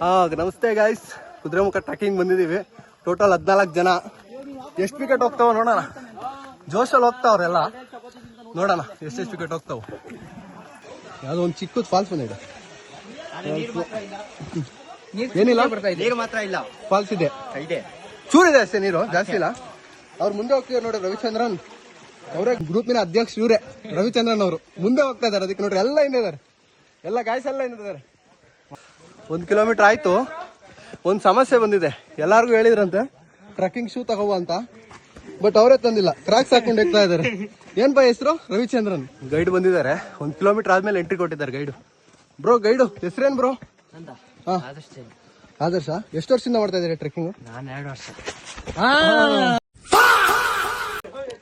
ನಮಸ್ತೆ guys, Kudremukh trekking ಬಂದಿದೀವಿ. Total 14 ಜನ. ಎಷ್ಟು ವಿಕೆಟ್ ಹೋಗ್ತಾವ ನೋಡೋಣ. ಜೋಶಲ್ಲಿ ಹೋಗ್ತಾವ್ರೆಲ್ಲ, ನೋಡೋಣ ಎಷ್ಟು ವಿಕೆಟ್ ಹೋಗ್ತಾವ. ಯಾವ್ದೋ ಒಂದು ಚಿಕ್ಕದ್ ಫಾಲ್ಸ್ ಬಂದಿದೆ. ಏನಿಲ್ಲ, ನೀರು ಮಾತ್ರ ಇಲ್ಲ. ಫಾಲ್ಸ್ ಇದೆ, ಚೂರಿದೆ ಅಷ್ಟೇ, ನೀರು ಜಾಸ್ತಿ ಇಲ್ಲ. ಅವ್ರು ಮುಂದೆ ಹೋಗ್ತಿದ್ದಾರೆ ನೋಡಿ. ರವಿಚಂದ್ರನ್ ಅವರೇ ಗ್ರೂಪಿನ ಅಧ್ಯಕ್ಷ, ಇವರೇ ರವಿಚಂದ್ರನ್ ಅವರು ಮುಂದೆ ಹೋಗ್ತಾ ಇದಾರೆ. ಅದಕ್ಕೆ ನೋಡ್ರಿ ಎಲ್ಲ ಹಿಂದಿದ್ದಾರೆ, ಎಲ್ಲ ಗಾಯ್ಸ್ ಎಲ್ಲ ಹಿಂದಿದ್ದಾರೆ. 1 ಕಿಲೋಮೀಟರ್ ಆಯ್ತು. ಒಂದು ಸಮಸ್ಯೆ ಬಂದಿದೆ. ಎಲ್ಲಾರ್ಗು ಹೇಳಿದ್ರಂತೆ ಟ್ರೆಕ್ಕಿಂಗ್ ಶೂ ತಗೋ ಅಂತ, ಬಟ್ ಅವರೇ ತಂದಿಲ್ಲ. ಕ್ರಾಕ್ಸ್ ಹಾಕೊಂಡು ಹೋಗ್ತಾ ಇದಾರೆ. ಏನ್ ಬಾ ಹೆಸರು? ರವಿಚಂದ್ರನ್. ಗೈಡ್ ಬಂದಿದ್ದಾರೆ. 1 ಕಿಲೋಮೀಟರ್ ಆದ್ಮೇಲೆ ಎಂಟ್ರಿ ಕೊಟ್ಟಿದ್ದಾರೆ ಗೈಡು. ಬ್ರೋ ಗೈಡು ಹೆಸರೇನ್ ಬ್ರೋ? ಆದರ್ಶ. ಎಷ್ಟು ವರ್ಷದಿಂದ ಮಾಡ್ತಾ ಇದ್ದೀರಿ ಟ್ರೆಕ್ಕಿಂಗ್? ನಾನು 2 ವರ್ಷ.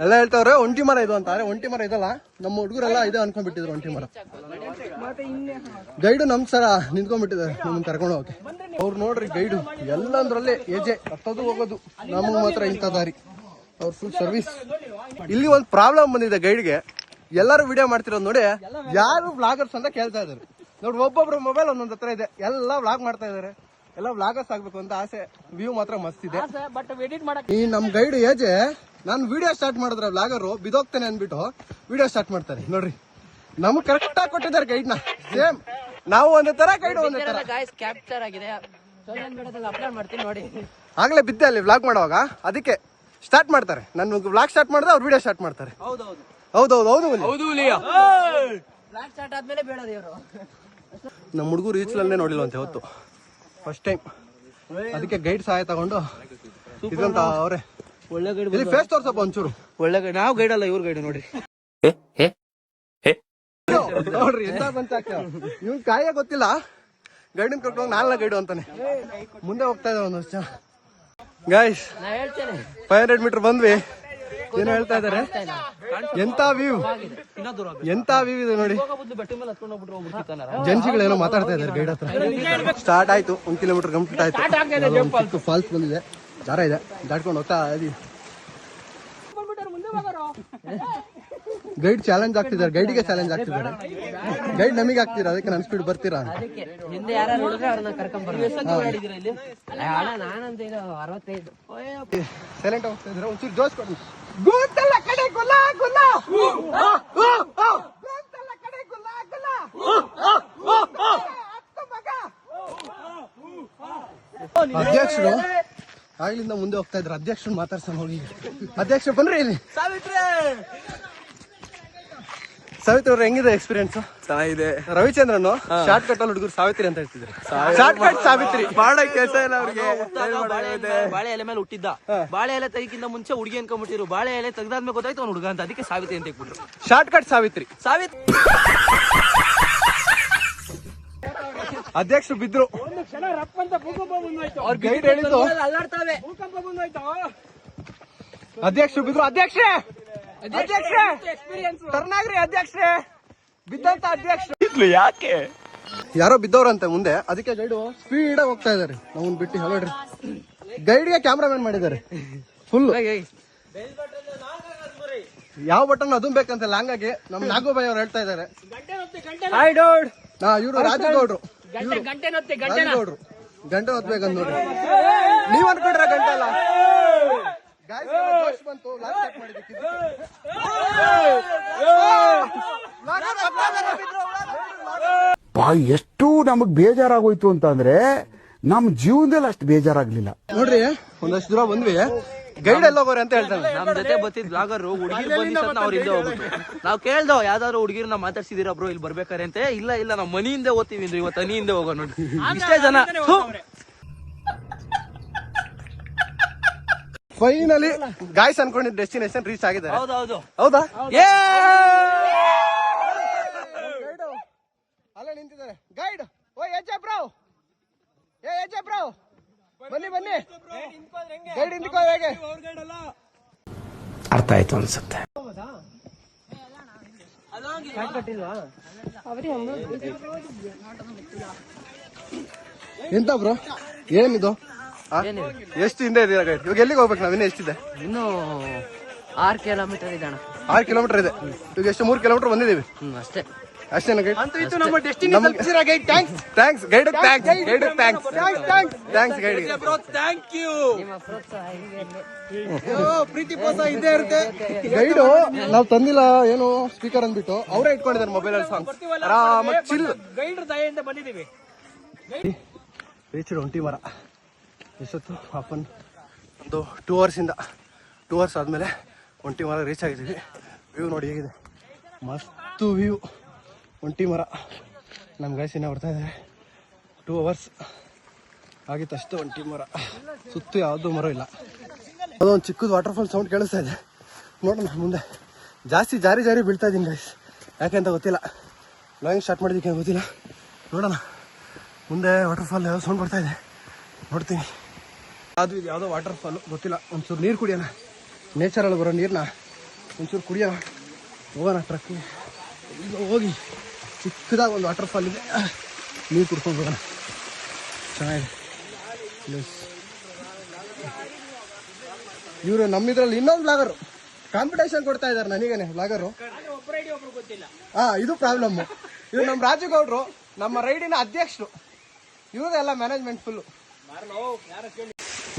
ಎಲ್ಲ ಹೇಳ್ತಾವ್ರೆ ಒಂಟಿ ಮರ ಇದು ಅಂತ. ಒಂಟಿ ಮರ ಇದಲ್ಲ, ನಮ್ಮ ಹುಡುಗರೆಲ್ಲ ಇದೆ ಅನ್ಕೊಂಡ್ಬಿಟ್ಟಿದ್ರು ಒಂಟಿ ಮರ. ಗೈಡು ನಮ್ ಸರ ನಿಂತ್ಕೊಂಡ್ಬಿಟ್ಟಿದ್ದಾರೆ ನಮ್ಮನ್ನ ಕರ್ಕೊಂಡು ಹೋಗಕ್ಕೆ. ಅವ್ರು ನೋಡ್ರಿ ಗೈಡು ಎಲ್ಲಂದ್ರಲ್ಲೇ ಏಜೆ ಹತ್ತೋದು ಹೋಗೋದು, ನಮಗ್ ಮಾತ್ರ ಇಂಥ ದಾರಿ. ಅವ್ರ ಫುಲ್ ಸರ್ವಿಸ್. ಇಲ್ಲಿ ಒಂದು ಪ್ರಾಬ್ಲಮ್ ಬಂದಿದೆ ಗೈಡ್ಗೆ. ಎಲ್ಲರೂ ವಿಡಿಯೋ ಮಾಡ್ತಿರೋದು ನೋಡಿ, ಯಾರು ವ್ಲಾಗರ್ಸ್ ಅಂತ ಕೇಳ್ತಾ ಇದಾರೆ ನೋಡಿ. ಒಬ್ಬೊಬ್ರು ಮೊಬೈಲ್ ಒಂದೊಂದ್ ಹತ್ರ ಇದೆ, ಎಲ್ಲ ವ್ಲಾಗ್ ಮಾಡ್ತಾ ಇದಾರೆ. ಎಲ್ಲ ವ್ಲಾಗರ್ಸ್ ಆಗ್ಬೇಕು ಅಂತ ಆಸೆ. ವ್ಯೂ ಮಾತ್ರ ಮಸ್ತ್ ಇದೆ. ಈ ನಮ್ ಗೈಡ್ ಏಜೆ ನಾನು ವಿಡಿಯೋ ಸ್ಟಾರ್ಟ್ ಮಾಡಿದ್ರೆ ವ್ಲಾಗರು ಬಿದೋಗ್ತಾನೆ ಅನ್ಬಿಟ್ಟು ವಿಡಿಯೋ ಸ್ಟಾರ್ಟ್ ಮಾಡ್ತಾರೆ ನೋಡ್ರಿ. ನಮ್ಗೆ ಕರೆಕ್ಟ್ ಆಗಿ ಕೊಟ್ಟಿದ್ದಾರೆ ಗೈಡ್ ನ. ಸೇಮ್ ನಾವು ಒಂದೇ ತರ, ಗೈಡ್ ಒಂದೇ ತರ. ಕ್ಯಾಪ್ಚರ್ ಆಗಿದೆ, ಅಪ್ಲೋಡ್ ಮಾಡ್ತೀನಿ ನೋಡಿ. ಆಗ್ಲೇ ಬಿದ್ದೆ ಅಲ್ಲಿ ವ್ಲಾಗ್ ಮಾಡುವಾಗ, ಅದಕ್ಕೆ ಸ್ಟಾರ್ಟ್ ಮಾಡ್ತಾರೆ. ನಾನು ವ್ಲಾಗ್ ಸ್ಟಾರ್ಟ್ ಮಾಡಿದ್ರೆ ಅವ್ರು ವಿಡಿಯೋ ಸ್ಟಾರ್ಟ್ ಮಾಡ್ತಾರೆ. ನಮ್ಮ ಹುಡುಗರು ಈಚಲನ್ನೇ ನೋಡಿಲ್ವಂತೆ ಹೊತ್ತು, ಫಸ್ಟ್ ಟೈಮ್. ಅದಕ್ಕೆ ಗೈಡ್ ಸಹಾಯ ತಗೊಂಡು ಇದಂತ ಅವ್ರೆ. ಒಳ್ಳೆ ಗೈಡ್. ಇಲ್ಲಿ ಫೇಸ್ ತೋರ್ಸಪ್ಪ ಒಂಚೂರು. ಒಳ್ಳೆ ಗೈಡ್. ನಾವು ಗೈಡ್ ಅಲ್ಲ, ಇವ್ರ ಗೈಡ್ ನೋಡ್ರಿ. ನೋಡ್ರಿ ಎಂತ ಪಂಚಾಕ್ಷ. ಇವ್ನ್ ಕಾಯ ಗೊತ್ತಿಲ್ಲ, ಗೈಡನ್ ಕರ್ಕೊಂಡು ನಾಲ್ನ ಗೈಡು ಅಂತಾನೆ. ಮುಂದೆ ಹೋಗ್ತಾ ಇದಾರೆ ಒಂದು ವರ್ಷ. ಗಾಯ್ಸ್ 500 ಮೀಟರ್ ಬಂದ್ವಿ. ಏನ್ ಹೇಳ್ತಾ ಇದಾರೆ? ಎಂತ ವ್ಯೂ, ಎಂತ ವ್ಯೂ ಇದೆ ನೋಡಿ. ಜನ್ಸಿಗಳೇನೋ ಮಾತಾಡ್ತಾ ಇದಾರೆ ಗೈಡ್ ಹತ್ರ. ಸ್ಟಾರ್ಟ್ ಆಯ್ತು, 1 ಕಿಲೋಮೀಟರ್ ಕಂಪ್ಲೀಟ್ ಆಯ್ತು. ಫಾಲ್ಸ್ ಬಂದಿದೆ, ದಾರ ಇದೆ, ದಾಟ್ಕೊಂಡು ಹೋಗ್ತಾ ಇದೀವಿ. ಗೈಡ್ ಚಾಲೆಂಜ್ ಆಗ್ತಿದ್ದಾರೆ, ಗೈಡಿಗೆ ಚಾಲೆಂಜ್ ಆಗ್ತಿದ್ದಾರೆ. ಗೈಡ್ ನಮಗೆ ಆಗ್ತೀರಾ, ಅದಕ್ಕೆ ನನ್ನ ಸ್ಪೀಡ್ ಬರ್ತೀರಾ? ಹಿಂದೆ ಯಾರು ನೋಡಿದ್ರೆ ಅವ್ರನ್ನ ಕರ್ಕೊಂಡ್ ಬರ್ತೀವಿ. ಸೈಲೆಂಟ್ ಹೋಗ್ತಾ ಇದ್ರೆ ಒಂಚೂರು ಜೋಶ್ ಕೊಡಿ. ಗೋಂತಲ್ಲ ಕಡೆ ಗುಲ್ಲ ಗುಲ್ಲ, ಗೋಂತಲ್ಲ ಕಡೆ ಗುಲ್ಲ ಗುಲ್ಲ. ಅಧ್ಯಕ್ಷರು ಆಗ್ಲಿಂದ ಮುಂದೆ ಹೋಗ್ತಾ ಇದ್ರು. ಅಧ್ಯಕ್ಷರು ಮಾತಾಡ್ಸೋಣ ಹೋಗಿ. ಅಧ್ಯಕ್ಷರು ಬನ್ರಿ ಇಲ್ಲಿ. ಸಾವಿತ್ರಿ ಅವ್ರ ಹೆಂಗಿದೆ ಎಕ್ಸ್ಪೀರಿಯನ್ಸ್? ಚೆನ್ನಾಗಿದೆ. ರವಿಚಂದ್ರನ್ ಶಾರ್ಟ್ ಕಟ್ ಅಲ್ಲಿ ಹುಡುಗರು ಸಾವಿತ್ರಿ ಅಂತ ಹೇಳ್ತಿದ್ರು. ಶಾರ್ಟ್ ಕಟ್ ಸಾವಿತ್ರಿ ಮಾಡೋ ಕೆಲಸ ಇಲ್ಲ ಅವ್ರಿಗೆ. ಬಾಳೆ ಎಲೆ ಮೇಲೆ ಹುಟ್ಟಿದ್ದ. ಬಾಳೆ ಎಲೆ ತೆಗಿಕಿಂತ ಮುಂಚೆ ಹುಡುಗಿ ಅನ್ಕೊಂಡ್ಬಿಟ್ಟಿರು. ಬಾಳೆ ಎಲೆ ತೆಗ್ದಾದ್ಮೇಲೆ ಗೊತ್ತಾಯ್ತು ಅವ್ನು ಹುಡುಗ ಅಂತ, ಅದಕ್ಕೆ ಸಾವಿತ್ರಿ ಅಂತ ಇಟ್ಬಿಟ್ರು. Short cut Savitri. ಅಧ್ಯಕ್ಷರು ಬಿದ್ರು. ಅವ್ರ ಗೈಡ್ ಹೇಳಿದ್ದು ಅಧ್ಯಕ್ಷರು ಬಿದ್ರು. ಅಧ್ಯಕ್ಷರೇ ಟರ್ನಾಗ್ರಿ, ಅಧ್ಯಕ್ಷರೇ ಬಿದ್ದಂತ ಅಧ್ಯಕ್ಷರು ಯಾಕೆ ಯಾರೋ ಬಿದ್ದವ್ರಂತೆ ಮುಂದೆ. ಅದಕ್ಕೆ ಗೈಡು ಸ್ಪೀಡ್ ಆಗಿ ಹೋಗ್ತಾ ಇದಾರೆ. ನಾವು ಬಿಟ್ಟು ಹೇಳ್ರಿ, ಗೈಡ್ಗೆ ಕ್ಯಾಮ್ರಾಮನ್ ಮಾಡಿದ್ದಾರೆ ಫುಲ್. ಯಾವ ಬಟನ್ ಅದನ್ ಬೇಕಂತ ಲಾಂಗ್ ಆಗಿ ನಮ್ ನಾಗೋಬಾಯಿ ಅವ್ರು ಹೇಳ್ತಾ ಇದಾರೆ. ಇವ್ರು ರಾಜಗೌಡ್ರು, ರಾಜಗೌಡ್ರು ಗಂಟೆ ಹೊತ್ಬೇಕಂತ ನೋಡ್ರಿ. ನೀವ್ ಅನ್ಕೊಂಡ್ರ ಗಂಟೆ ಅಲ್ಲ. ಎಷ್ಟು ನಮಗ್ ಬೇಜಾರಾಗೋಯ್ತು ಅಂತಂದ್ರೆ ನಮ್ ಜೀವನದಲ್ಲಿ ಅಷ್ಟು ಬೇಜಾರಾಗ್ಲಿಲ್ಲ ನೋಡ್ರಿ. ಒಂದಷ್ಟು ದೂರ ಬಂದ್ವಿ, ಗೈಡ್ ಎಲ್ಲ ಹೋಗೋರೆ ಅಂತ ಹೇಳ್ತಾರೆ. ನಮ್ ಜೊತೆ ಬತ್ತಿದ್ ಬ್ಲಾಗರ್ ಹುಡುಗಿರ್ ಬಂದಿದ್ದ ಅವ್ರ ಹಿಂದೆ ಹೋಗ್ಬಿಟ್ಟು ನಾವ್ ಕೇಳ್ದೋ ಯಾವ್ದಾದ್ರು ಹುಡುಗಿರ್ನ ಮಾತಾಡ್ಸಿದೀರ ಬ್ರೋ ಇಲ್ಲಿ ಬರ್ಬೇಕಾರೆ ಅಂತ. ಇಲ್ಲ ನಮ್ಮ ಮನಿಯಿಂದ ಓದ್ತೀವಿ ಅಂದ್ರೆ ಇವತ್ತು ಹನಿಯಿಂದ ಹೋಗೋ ನೋಡಿ. ಇಷ್ಟೇ ಜನ. ಫೈನಲಿ ಗಾಯ್ಸ್ ಅನ್ಕೊಂಡಿದ್ದ ಡೆಸ್ಟಿನೇಷನ್ ರೀಚ್ ಆಗಿದೆ. ಹೌದಾ? ಅಲ್ಲ ನಿಂತಿದ್ದಾರೆ ಗೈಡ್. ಓ ಎಜೆ ಬ್ರೋ, ಬನ್ನಿ ಗೈಡ್ ಹಿಂದಿಕೋ. ಹೇಗೆ ಅರ್ಥ ಆಯ್ತು ಅನ್ಸುತ್ತೆ. ಎಂತ ಬ್ರೋ ಏನಿದು? ಎಷ್ಟು ಹಿಂದೆ ಇದೀರ ಗೈಡ್? ಇವಾಗ ಎಲ್ಲಿಗೆ ಹೋಗ್ಬೇಕು ನಾವ್? ಇನ್ನು ಎಷ್ಟಿದೆ? ಇನ್ನು 6 ಕಿಲೋಮೀಟರ್ ಇದೆ ಅಣ್ಣ. 6 ಕಿಲೋಮೀಟರ್ ಇದೆ. ಈಗ ಎಷ್ಟು 3 ಕಿಲೋಮೀಟರ್ ಬಂದಿದೀವಿ ಅಷ್ಟೇ. ಅಷ್ಟೇನ ಗೈಡ್ ಅಂತೂ ಇತ್ತು ನಮ್ಮ ಡೆಸ್ಟಿನಿ ತಲುಪಿಸಿರ guide thanks thanks guide thanks guide thank you. ಪ್ರೀತಿ ಪ್ರೋತ್ಸಾಹ ಇದ್ದೇ ಇರುತ್ತೆ. ಗೈಡು ನಾವ್ ತಂದಿಲ್ಲ ಏನು ಸ್ಪೀಕರ್ ಅಂದ್ಬಿಟ್ಟು ಅವರೇ ಇಟ್ಕೊಂಡಿದ್ದಾರೆ ಮೊಬೈಲ್ ಅಲ್ಲಿ ಸಾಂಗ್ ಆರಾಮಾಗಿ ಚಿಲ್. ಗೈಡ್ ದಯೆಯಿಂದ ಬಂದಿದ್ದೀವಿ. ರೀಚ್ ಒಂಟಿ ಮರ ಎಷ್ಟೊತ್ತು ಹಾಫನ್ ಒಂದು 2 hours ಇಂದ 2 hours ಆದಮೇಲೆ ಒಂಟಿ ಮರ ರೀಚ್ ಆಗಿದ್ದೀವಿ. ವ್ಯೂ ನೋಡಿ ಹೇಗಿದೆ, ಮಸ್ತು ವ್ಯೂ. ಒಂಟಿ ಮರ ನಮ್ಮ ಗೈಸ್ ಇನ್ನೂ ಬರ್ತಾ ಇದ್ದಾರೆ. 2 hours ಆಗಿತ್ತು ಅಷ್ಟೇ. ಒಂಟಿ ಮರ ಸುತ್ತು ಯಾವುದೂ ಮರ ಇಲ್ಲ. ಅದೊಂದು ಚಿಕ್ಕದು ವಾಟರ್ಫಾಲ್ ಸೌಂಡ್ ಕೇಳಿಸ್ತಾ ಇದೆ. ನೋಡೋಣ ಮುಂದೆ. ಜಾಸ್ತಿ ಜಾರಿ ಬೀಳ್ತಾ ಇದ್ದೀನಿ ಗೈಸ್, ಯಾಕೆಂತ ಗೊತ್ತಿಲ್ಲ. ಲಾಂಗ್ ಸ್ಟಾರ್ಟ್ ಮಾಡಿದ್ದಕ್ಕೆ ಗೊತ್ತಿಲ್ಲ. ನೋಡೋಣ ಮುಂದೆ ವಾಟರ್ಫಾಲ್ ಯಾವ ಸೌಂಡ್ ಬರ್ತಾ ಇದೆ ನೋಡ್ತೀನಿ. ಅದು ಇದು ಯಾವುದೋ ವಾಟರ್ಫಾಲು ಗೊತ್ತಿಲ್ಲ. ಒಂಚೂರು ನೀರು ಕುಡಿಯೋಣ, ನೇಚರಲ್ಲಿ ಬರೋ ನೀರನ್ನ ಒಂಚೂರು ಕುಡಿಯೋಣ. ಹೋಗೋಣ ಟ್ರಕ್ಕಿಂಗ್. ಈಗ ಹೋಗಿ ಚಿಕ್ಕದಾಗಿ ಒಂದು ವಾಟರ್ಫಾಲ್ ಇದೆ, ನೀರು ಕುಡ್ಕೊಂಡು ಹೋಗೋಣ. ಚೆನ್ನಾಗಿದೆ ಪ್ಲೇಸ್. ಇವರು ನಮ್ಮಿದ್ರಲ್ಲಿ ಇನ್ನೊಂದು ಬ್ಲಾಗರು ಕಾಂಪಿಟೇಷನ್ ಕೊಡ್ತಾ ಇದ್ದಾರೆ ನನಗೇನೆ ಬ್ಲಾಗರು. ಇದು ಪ್ರಾಬ್ಲಮ್. ಇವ್ರು ನಮ್ಮ ರಾಜಗೌಡ್ರು, ನಮ್ಮ ರೈಡಿನ ಅಧ್ಯಕ್ಷರು. ಇವ್ರದೆಲ್ಲ ಮ್ಯಾನೇಜ್ಮೆಂಟ್ ಫುಲ್ಲು.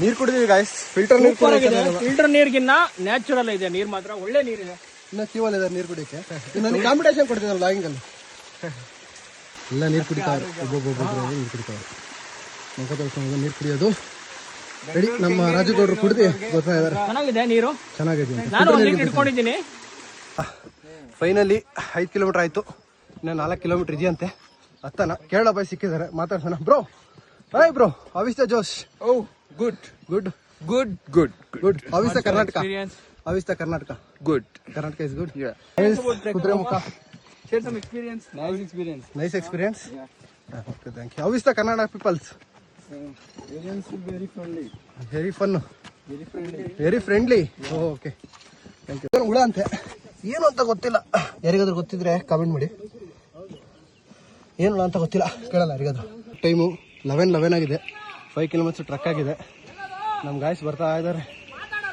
ನೀರು ಕುಡಿದೀವಿ ಗಾಯ್ಸ್. ಫಿಲ್ಟರ್ ನೀರ್ಗಿನ್ನ ನ್ಯಾಚುರಲ್ ಇದೆ ನೀರು, ಮಾತ್ರ ಒಳ್ಳೆ ನೀರಿದೆ. ಇನ್ನು ಕ್ಯೂವಲ್ ಇದ್ದಾರೆ ನೀರು ಕುಡಿಯೋಕ್ಕೆ. ನನಗೆ ಕಾಂಪಿಟೇಷನ್ ಕೊಡ್ತಿದ್ದಾರೆ ಲಾಗಿಂಗಲ್ಲಿ. ಎಲ್ಲ ನೀರು ಕುಡಿತಾವ್ರೆ, ಒಬ್ಬೊಬ್ಬೊಬ್ಬರು ನೀರು ಕುಡಿತಾವ್ರೆ. ಮುಖ ತೊಳ್ಕೊಂಡು ನೀರು ಕುಡಿಯೋದು ರೆಡಿ. ನಮ್ಮ ರಾಜಗೌಡರು ಕುಡಿದು ಗೊತ್ತಾ ಇದ್ದಾರೆ. ಚೆನ್ನಾಗಿದೆ ನೀರು, ಚೆನ್ನಾಗಿದೆ. ನಾನು ಒಂದು ಲೀಟರ್ ಇಟ್ಕೊಂಡಿದ್ದೀನಿ. ಫೈನಲಿ 5 ಕಿಲೋಮೀಟರ್ ಆಯ್ತು, ಇನ್ನು 4 ಕಿಲೋಮೀಟರ್ ಇದೆಯಂತೆ. ಹತ್ತನ ಕೇರಳ ಬಾಯ್ ಸಿಕ್ಕಿದ್ದಾರೆ, ಮಾತಾಡ್ಸೋಣ. ಬ್ರೋ ಹಾಯ್ ಬ್ರೋ, ಅವಿಸ್ತಾ Josh. Good good good good good. ಅವಿಸ್ತಾ ಕರ್ನಾಟಕ. ಅವಿಸ್ತಾ Karnataka. Good. Karnataka is good. Kudremukh. Share some experience. Nice experience. Nice experience. Okay, thank you. How is the Kannada peoples? Experience will be very friendly. Very fun. Very friendly. Very friendly. Oh, okay. Thank you. ಹುಳ ಅಂತೆ, ಏನು ಅಂತ ಗೊತ್ತಿಲ್ಲ. ಯಾರಿಗಾದ್ರೂ ಗೊತ್ತಿದ್ರೆ comment ಮಾಡಿ. ಏನು ಹುಳ ಅಂತ ಗೊತ್ತಿಲ್ಲ, ಕೇಳಲ್ಲ ಯಾರಿಗಾದ್ರೂ. ಟೈಮು 11 ಆಗಿದೆ. 5 ಕಿಲೋಮೀಟರ್ ಟ್ರಕ್ ಆಗಿದೆ. ನಮ್ಮ ಗಾಯ್ಸ್ ಬರ್ತಾ ಇದ್ದಾರೆ,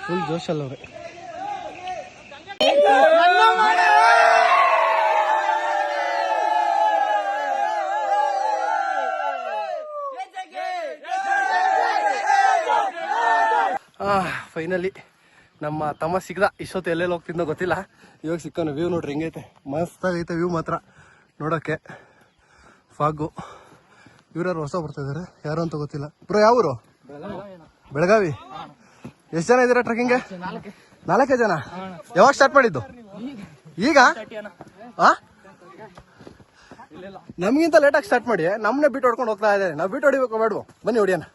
ಫುಲ್ ಜೋಶಲ್ಲಿ ಅವ್ರೆ. ಫೈನಲಿ ನಮ್ಮ ತಮ್ಮ ಸಿಗ್ದ. ಇಷ್ಟೊತ್ತು ಎಲ್ಲೆಲ್ಲಿ ಹೋಗ್ತಿದ್ನೋ ಗೊತ್ತಿಲ್ಲ, ಇವಾಗ ಸಿಕ್ಕಾನು. ವ್ಯೂ ನೋಡ್ರಿ ಹೆಂಗೈತೆ, ಮಸ್ತಾಗೈತೆ ವ್ಯೂ ಮಾತ್ರ ನೋಡೋಕ್ಕೆ. ಫಾಗು. ಇವ್ರ್ಯಾರು ಹೊಸ ಬರ್ತಾ ಇದಾರೆ, ಯಾರು ಅಂತ ಗೊತ್ತಿಲ್ಲ. ಬ್ರೋ ಯಾವ ಊರು? ಬೆಳಗಾವಿ. ಎಷ್ಟು ಜನ ಇದ್ದೀರಾ ಟ್ರೆಕ್ಕಿಂಗ್ಗೆ? 4 ಜನ. ಯಾವಾಗ ಸ್ಟಾರ್ಟ್ ಮಾಡಿದ್ದು? ಈಗ ನಮ್ಗಿಂತ ಲೇಟಾಗಿ ಸ್ಟಾರ್ಟ್ ಮಾಡಿ ನಮ್ಮನ್ನೇ ಬಿಟ್ಟು ಹೊಡ್ಕೊಂಡು ಹೋಗ್ತಾ ಇದ್ದಾರೆ. ನಾವು ಬಿಟ್ಟು ಹೊಡಿಬೇಕು ಬೇಡವೋ? ಬನ್ನಿ ಹೊಡಿಯೋಣ.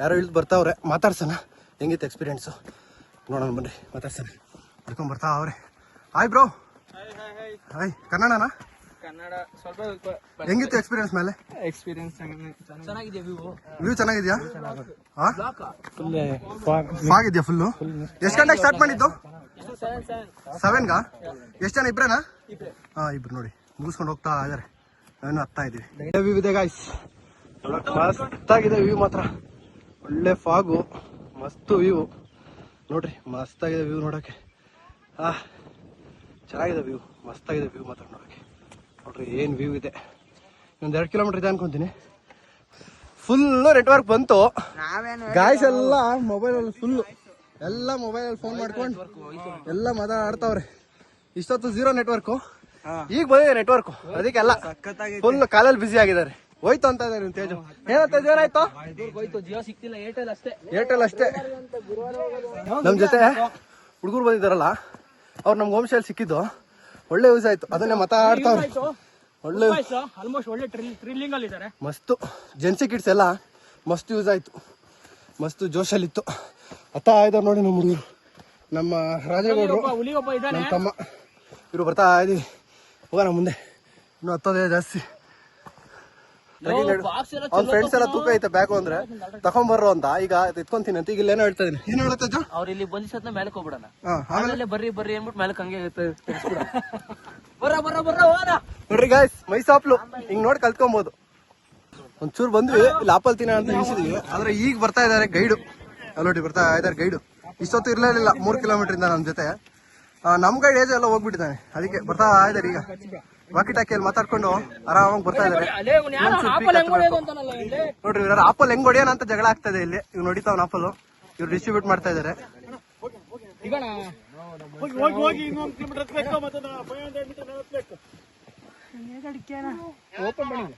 ಯಾರೋ ಇಳಿದು ಬರ್ತಾವ್ರೆ, ಮಾತಾಡ್ಸೋಣ. ಹೆಂಗಿತ್ತು ಎಕ್ಸ್ಪೀರಿಯನ್ಸು ನೋಡೋಣ ಬನ್ನಿ, ಮಾತಾಡ್ಸೋಣ. ಹಿಡ್ಕೊಂಡು ಬರ್ತಾ ಅವ್ರೆ. Hi bro. ಹಾಯ್. ಕನ್ನಡನಾ? ಕನ್ನಡ ಸ್ವಲ್ಪ. ಹೆಂಗಿತ್ತು ಎಕ್ಸ್ಪೀರಿಯನ್ಸ್ ಮೇಲೆ? ಎಕ್ಸ್ಪೀರಿಯನ್ಸ್ ಚೆನ್ನಾಗಿದೆ. ವ್ಯೂ ಚೆನ್ನಾಗಿದ್ಯಾ? ಫಾಗ್ ಇದೆಯಾ ಫುಲ್ಲು? ಎಷ್ಟು ಗಂಟೆಗೆ ಸ್ಟಾರ್ಟ್ ಮಾಡಿದ್ದು? 7ಗಾ? ಎಷ್ಟು ಜನ? ಇಬ್ರೇನಾ? ಇಬ್ರು. ನೋಡಿ ಮುಗಿಸ್ಕೊಂಡು ಹೋಗ್ತಾ ಇದಾರೆ, ನಾವೇನು ಹತ್ತಾ ಇದೀವಿ. ವ್ಯೂ ಇದೆ ಗಾಯ್ಸ್, ಮಸ್ತಾಗಿದೆ ವ್ಯೂ ಮಾತ್ರ. ಒಳ್ಳೆ ಫಾಗು, ಮಸ್ತು ವ್ಯೂ ನೋಡ್ರಿ. ಮಸ್ತಾಗಿದೆ ವ್ಯೂ ನೋಡೋಕ್ಕೆ. ಚೆನ್ನಾಗಿದೆ ವ್ಯೂ, ಮಸ್ತಾಗಿದೆ ವ್ಯೂ ಮಾತ್ರ ನೋಡೋಕ್ಕೆ. ನೋಡ್ರಿ ಏನು ವ್ಯೂ ಇದೆ. ಒಂದು 2 ಕಿಲೋಮೀಟರ್ ಇದೆ ಅನ್ಕೊಂತೀನಿ. ಫುಲ್ಲು ನೆಟ್ವರ್ಕ್ ಬಂತು ಗಾಯ್ಸ್. ಎಲ್ಲ ಮೊಬೈಲಲ್ಲಿ ಫುಲ್ಲು, ಎಲ್ಲ ಮೊಬೈಲಲ್ಲಿ ಫೋನ್ ಮಾಡ್ಕೊಂಡು ಎಲ್ಲ ಮಾತಾಡ್ತಾವ್ರೆ. ಇಷ್ಟೊತ್ತು 0 ನೆಟ್ವರ್ಕು, ಈಗ ಬಂದಿದೆ ನೆಟ್ವರ್ಕು. ಅದಕ್ಕೆಲ್ಲ ಫುಲ್ ಕಾಲಲ್ಲಿ ಬಿಸಿ ಆಗಿದ್ದಾರೆ. ಹೋಯ್ತು ಅಂತ ಇದ್ದಾರೆ ತೇಜು. ಏನೋ ತೇಜು, ಏನಾಯ್ತು? ಜಿಯೋ ಸಿಕ್ತಿಲ್ಲ, ಏರ್ಟೆಲ್ ಅಷ್ಟೇ. ಏರ್ಟೆಲ್ ಅಷ್ಟೇ. ನಮ್ಮ ಜೊತೆ ಹುಡುಗರು ಬಂದಿದ್ದಾರಲ್ಲ, ಅವ್ರು ನಮ್ಗೆ ಹೋಮ್ ಸ್ಟೇಲ್ ಸಿಕ್ಕಿದ್ದು. ಒಳ್ಳೆ ಯೂಸ್ ಆಯ್ತು, ಅದನ್ನೇ ಮಾತಾಡ್ತಾವ್ರೆ. ಒಳ್ಳೆ ಆಲ್ಮೋಸ್ಟ್ ಒಳ್ಳೆ ಥ್ರಿಲ್ಲಿಂಗ್ ಅಲ್ಲಿ ಇದ್ದಾರೆ. ಮಸ್ತು. ಜೆನ್ಸಿ ಕಿಡ್ಸ್ ಎಲ್ಲ ಮಸ್ತ್ ಯೂಸ್ ಆಯ್ತು, ಮಸ್ತು ಜೋಶಲ್ಲಿತ್ತು. ಅತ್ತ ಇದಾರೆ ನೋಡಿ ನಮ್ಮ ಹುಡುಗರು, ನಮ್ಮ ರಾಜಗೌಡರು, ನಮ್ಮ ತಮ್ಮ. ಇವರು ಬರ್ತಾ ಇದೀವಿ. ಹೋಗೋಣ ಮುಂದೆ, ಇನ್ನು ಹತ್ತೋದೇ ಜಾಸ್ತಿ. ಅವ್ನ ಫ್ರೆಂಡ್ಸ್ ಎಲ್ಲ ತೂಕ ಐತೆ ಬ್ಯಾಗು ಅಂದ್ರೆ ತಗೊಂಡ್ಬರ್ರು ಅಂತ. ಈಗ ಎತ್ಕೊಂತೀನಿ ಅಂತ ಈಗ ಏನೋ ಹೇಳ್ತಾ ಇದೀನಿ. ಏನ್ ಹೇಳ್ತಾ ಇದ್ದ? ಅವ್ರು ಇಲ್ಲಿ ಬಂದಿಸತ್ನ ಮೇಲಕ್ಕೆ ಹೋಗ್ಬಿಡೋಣ, ಆಮೇಲೆ ಬರ್ರಿ ಬರ್ರಿ ಅಂದ್ಬಿಟ್ಟು ಮೇಲಕ್ಕೆ ಹಂಗೆ ನೋಡ್ರಿ ಗಾಯ್ಸ್, ಮೈಸಾಪ್ಲು ಹಿಂಗ್ ನೋಡಿ ಕಲ್ತ್ಕೊಬಹುದು. ಒಂಚೂರು ಬಂದ್ವಿ, ಇಲ್ಲಿ ಆಪಲ್ ತಿನ್ನ ಅಂತ ನಿಲ್ಸಿದ್ವಿ. ಆದ್ರೆ ಈಗ ಬರ್ತಾ ಇದಾರೆ ಗೈಡು. ಅಲ್ಲೋಟಿ ಬರ್ತಾ ಇದಾರೆ ಗೈಡು. ಇಷ್ಟೊತ್ತು ಇರ್ಲಿಲ್ಲ 3 ಕಿಲೋಮೀಟರ್ ಇಂದ ನಮ್ಮ ಜೊತೆ. ನಮ್ ಗೈಡ್ ಏಜ್ ಎಲ್ಲ ಹೋಗ್ಬಿಟ್ಟಿದ್ದಾನೆ, ಅದಕ್ಕೆ ಬರ್ತಾ ಇದಾರೆ ಈಗ. ವಾಕಿ ಟಾಕಿಯಲ್ಲಿ ಮಾತಾಡ್ಕೊಂಡು ಆರಾಮಾಗಿ ಬರ್ತಾ ಇದಾರೆ. ಅದೇ ಅವ್ನು ಯಾರೋ ಆಪಲ್ ಹೆಂಗ್ ಹೊಡೆಯೋದು ಅಂತಾನಲ್ಲ ಇಲ್ಲಿ. ನೋಡ್ರಿ ಇವ್ರ ಆಪಲ್ ಹೆಂಗ್ ಹೊಡಿಯೋಣ ಅಂತ ಜಗಳ ಆಗ್ತದೆ ಇಲ್ಲಿ. ಇವ್ ನೋಡಿತಾವ್ ಆಪಲ್ ಇವ್ರು ಡಿಸ್ಟ್ರಿಬ್ಯೂಟ್ ಮಾಡ್ತಾ ಇದಾರೆ. ಸಿಗೋಣ. ಓಪನ್ ಮಾಡಿ.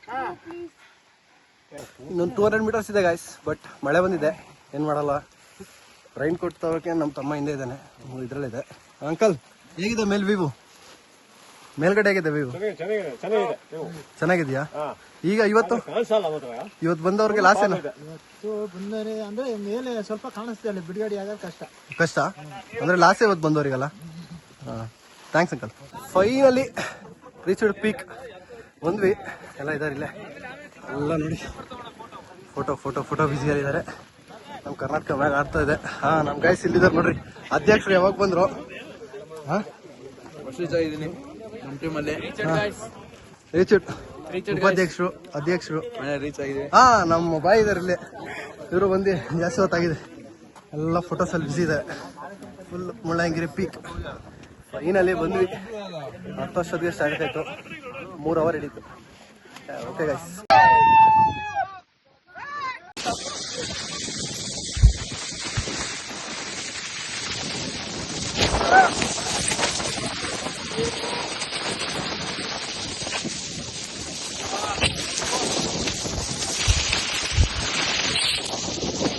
ಇನ್ನೊಂದು 200 ಮೀಟರ್ಸ್ ಇದೆ ಗಾಯ್ಸ್. ಬಟ್ ಮಳೆ ಬಂದಿದೆ, ಏನ್ ಮಾಡಲ್ಲ. ರೈನ್ ಕೋಟ್ ತಗೋಕೆ ನಮ್ಮ ತಮ್ಮ ಹಿಂದೆ ಇದ್ದಾನೆ, ಇದ್ರಲ್ಲಿದೆ. ಅಂಕಲ್ ಹೇಗಿದೆ ಮೇಲ್ ವ್ಯೂ? ಮೇಲ್ಗಡೆ ಹೇಗಿದೆ ವ್ಯೂ? ಚೆನ್ನಾಗಿದ್ಯಾ? ಈಗ ಇವತ್ತು ಬಂದವ್ರಿಗೆ ಲಾಸ್ ಏನು? ಅಂದ್ರೆ ಮೇಲೆ ಸ್ವಲ್ಪ ಕಾಣಿಸ್ತಿಲ್ಲ, ಬಿಡುಗಡೆ ಆಗ ಕಷ್ಟ ಅಂದ್ರೆ ಲಾಸ್ ಇವತ್ತು ಬಂದವರಿಗಲ್ಲ. Thanks uncle. Finally reached peak ಬಂದ್ವಿ. ಎಲ್ಲ ಇದಾರೆ ಇಲ್ಲೇ, ಎಲ್ಲ ನೋಡಿ ಫೋಟೋ ಫೋಟೋ ಫೋಟೋ ಬಿಸಿಯಲ್ಲಿದ್ದಾರೆ. ನಮ್ಮ ಕರ್ನಾಟಕ ಮ್ಯಾಗ ಆಡ್ತಾ ಇದೆ. ನಮ್ಮ ಗೈಸ್ ಇಲ್ಲಿದ್ದಾರೆ ನೋಡ್ರಿ. ಅಧ್ಯಕ್ಷರು ಯಾವಾಗ ಬಂದ್ರು? ನಮ್ಮ ಟೀಮಲ್ಲಿ ಉಪಾಧ್ಯಕ್ಷರು, ಅಧ್ಯಕ್ಷರು ರೀಚ್ ಆಗಿದೆ. ನಮ್ಮ ಬಾಯಿ ಇದಾರೆ ಇಲ್ಲೇ. ಇವರು ಬಂದು ಜಾಸ್ತಿ ಹೊತ್ತಾಗಿದೆ. ಎಲ್ಲ ಫೋಟೋಸ್ ಅಲ್ಲಿ ಬಿಸಿ ಇದೆ. Full Mullayanagiri peak. ಫೈನಲಿ ಬಂದ್ವಿ. 10 ವರ್ಷಕ್ಕೆ ಸ್ಟಾರ್ಟ್ ಆಯ್ತು, 3 ಅವರ್ ಹಿಡಿತು. Okay guys.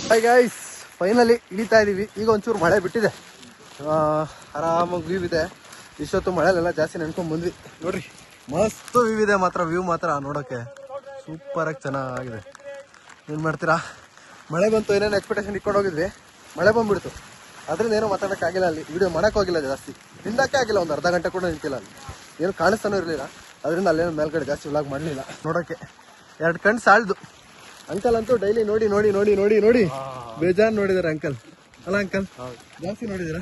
Hi guys, finally ಇಳಿತಾ ಇದೀವಿ. ಈಗ ಒಂಚೂರು ಮಳೆ ಬಿಟ್ಟಿದೆ, ಆರಾಮಾಗಿ ವ್ಯೂ ಇದೆ. ಇಷ್ಟೊತ್ತು ಮಳೆಲೆಲ್ಲ ಜಾಸ್ತಿ ನೆನ್ಕೊಂಡ್ ಬಂದ್ವಿ. ನೋಡ್ರಿ ಮಸ್ತ್ ವ್ಯೂ ಇದೆ ಮಾತ್ರ. ವ್ಯೂ ಮಾತ್ರ ನೋಡೋಕೆ ಸೂಪರ್ ಆಗಿ ಚೆನ್ನಾಗಿದೆ. ಏನ್ ಮಾಡ್ತೀರಾ, ಮಳೆ ಬಂತು, ಏನೇನು ಎಕ್ಸ್ಪೆಕ್ಟೇಷನ್ ಇಟ್ಕೊಂಡು ಹೋಗಿದ್ವಿ, ಮಳೆ ಬಂದ್ಬಿಡ್ತು. ಅದರಿಂದ ಏನೋ ಮಾತಾಡೋಕ್ಕಾಗಿಲ್ಲ. ಅಲ್ಲಿ ವಿಡಿಯೋ ಮಾಡೋಕೆ ಹೋಗಿಲ್ಲ ಜಾಸ್ತಿ, ನಿಂದಕ್ಕೆ ಆಗಿಲ್ಲ. ಒಂದು ಅರ್ಧ ಗಂಟೆ ಕೂಡ ನಿಂತಿಲ್ಲ ಅಲ್ಲಿ, ಏನು ಕಾಣಿಸ್ತಾನೂ ಇರಲಿಲ್ಲ. ಅದರಿಂದ ಅಲ್ಲೇನು ಮೇಲ್ಗಡೆ ಜಾಸ್ತಿ ವ್ಲಾಗ್ ಮಾಡಲಿಲ್ಲ. ನೋಡೋಕೆ 2 ಕಣ್ಣು ಸಾಳ್ದು. ಅಂಕಲ್ ಅಂತೂ ಡೈಲಿ ನೋಡಿ ನೋಡಿ ನೋಡಿ ನೋಡಿ ನೋಡಿ ಬೇಜಾನ್ ನೋಡಿದಾರೆ ಅಂಕಲ್. ಅಲ್ಲ ಅಂಕಲ್, ಜಾಸ್ತಿ ನೋಡಿದಿರಾ?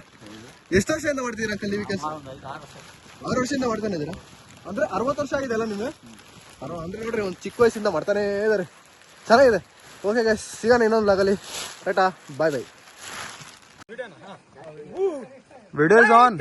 ಎಷ್ಟು ವರ್ಷದಿಂದ ಮಾಡ್ತಿದ್ದೀರಾ ಅಂಕಲ್ ನೀವು ಕೆಲಸ? 6 ವರ್ಷದಿಂದ ಮಾಡ್ತಾನೆ ಇದ್ದೀರಾ? ಅಂದ್ರೆ 60 ವರ್ಷ ಆಗಿದೆ ಅಲ್ಲ ನಿಮ್ಗೆ? ಅಂದ್ರೆ ನೋಡ್ರಿ, ಒಂದು ಚಿಕ್ಕ ವಯಸ್ಸಿಂದ ಮಾಡ್ತಾನೇ ಇದಾರೆ. ಚೆನ್ನಾಗಿದೆ. ಓಕೆ ಗೈಸ್, ಸಿಗೋಣ ಇನ್ನೊಂದು ವ್ಲಾಗಲ್ಲಿ. Tata, bye bye. Videos on.